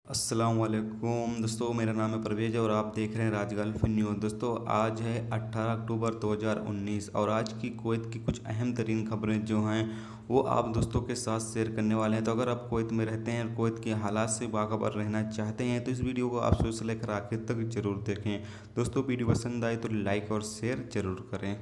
अस्सलाम वालेकुम दोस्तों, मेरा नाम है परवेज और आप देख रहे हैं राज गल्फ न्यूज़। दोस्तों आज है 18 अक्टूबर 2019 और आज की कुवैत की कुछ अहम तरीन खबरें जो हैं वो आप दोस्तों के साथ शेयर करने वाले हैं। तो अगर आप कुवैत में रहते हैं और कुवैत के हालात से बाखबर रहना चाहते हैं तो इस वीडियो को आप शुरू से लेकर आखिर तक जरूर देखें। दोस्तों वीडियो पसंद आए तो लाइक और शेयर जरूर करें।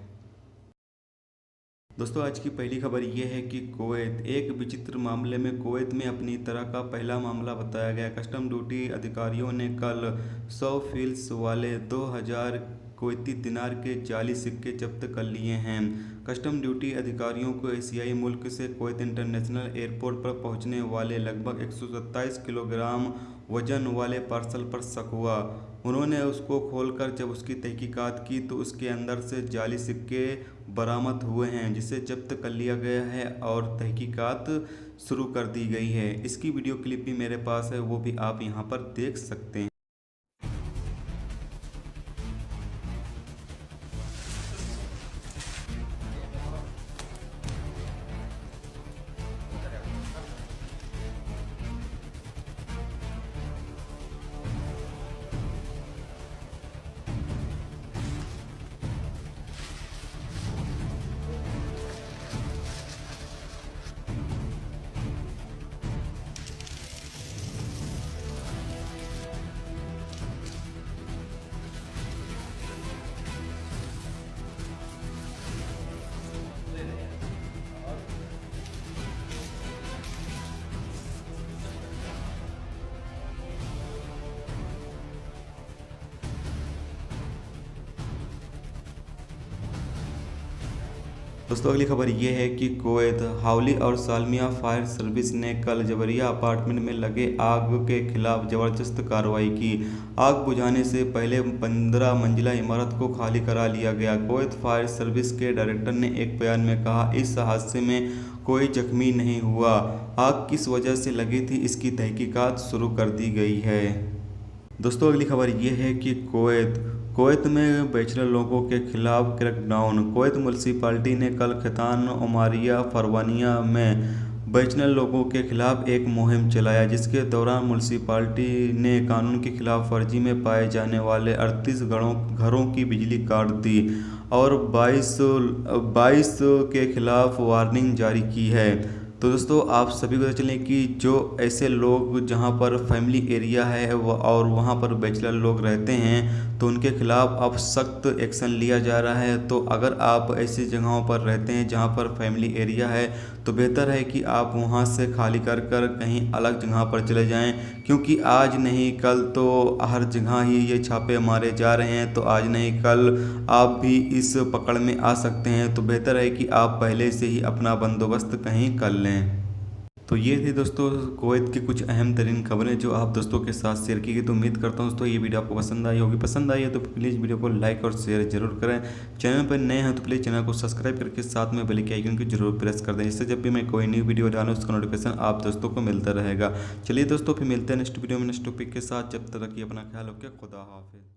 दोस्तों आज की पहली खबर ये है कि कुवैत एक विचित्र मामले में कुवैत में अपनी तरह का पहला मामला बताया गया। कस्टम ड्यूटी अधिकारियों ने कल 100 फील्स वाले 2000 कुवैती दिनार के जाली सिक्के जब्त कर लिए हैं। कस्टम ड्यूटी अधिकारियों को एशियाई मुल्क से कुवैत इंटरनेशनल एयरपोर्ट पर पहुंचने वाले लगभग 127 किलोग्राम वजन वाले पार्सल पर शक हुआ। उन्होंने उसको खोलकर जब उसकी तहकीकात की तो उसके अंदर से जाली सिक्के बरामद हुए हैं, जिसे जब्त कर लिया गया है और तहकीकात शुरू कर दी गई है। इसकी वीडियो क्लिप भी मेरे पास है, वो भी आप यहाँ पर देख सकते हैं। दोस्तों अगली खबर ये है कि कुवैत हाउली और सालमिया फायर सर्विस ने कल जबरिया अपार्टमेंट में लगे आग के खिलाफ ज़बरदस्त कार्रवाई की। आग बुझाने से पहले 15 मंजिला इमारत को खाली करा लिया गया। कुवैत फायर सर्विस के डायरेक्टर ने एक बयान में कहा, इस हादसे में कोई जख्मी नहीं हुआ। आग किस वजह से लगी थी इसकी तहकीकात शुरू कर दी गई है। दोस्तों अगली खबर ये है कि कुवैत में बैचलर लोगों के खिलाफ क्रैकडाउन। कुवैत म्यूनसिपालिटी ने कल खैतान ओमारिया फरवानिया में बैचलर लोगों के खिलाफ एक मुहिम चलाया, जिसके दौरान म्यूनसिपालिटी ने कानून की खिलाफ वर्जी में पाए जाने वाले 38 घरों की बिजली काट दी और 22 के खिलाफ वार्निंग जारी की है। तो दोस्तों आप सभी को पता चलें कि जो ऐसे लोग जहां पर फैमिली एरिया है और वहां पर बैचलर लोग रहते हैं तो उनके खिलाफ अब सख्त एक्शन लिया जा रहा है। तो अगर आप ऐसी जगहों पर रहते हैं जहां पर फैमिली एरिया है तो बेहतर है कि आप वहां से खाली कर कहीं अलग जगह पर चले जाएं, क्योंकि आज नहीं कल तो हर जगह ही ये छापे मारे जा रहे हैं। तो आज नहीं कल आप भी इस पकड़ में आ सकते हैं। तो बेहतर है कि आप पहले से ही अपना बंदोबस्त कहीं कर लें। तो ये थी दोस्तों कुवैत की कुछ अहम तरीन खबरें जो आप दोस्तों के साथ शेयर की गई। तो उम्मीद करता हूँ दोस्तों ये वीडियो आपको पसंद आई होगी। पसंद आई है तो प्लीज़ वीडियो को लाइक और शेयर जरूर करें। चैनल पर नए हैं तो प्लीज़ चैनल को सब्सक्राइब करके साथ में बेल के आइकन को जरूर प्रेस कर दें, जिससे जब भी मैं कोई न्यू वीडियो डालूँ उसका नोटिफिकेशन आप दोस्तों को मिलता रहेगा। चलिए दोस्तों फिर मिलते हैं नेक्स्ट वीडियो में नेक्स्ट टॉपिक के साथ। जब तक रखिए अपना ख्याल, ओके, खुदा हाफिज़।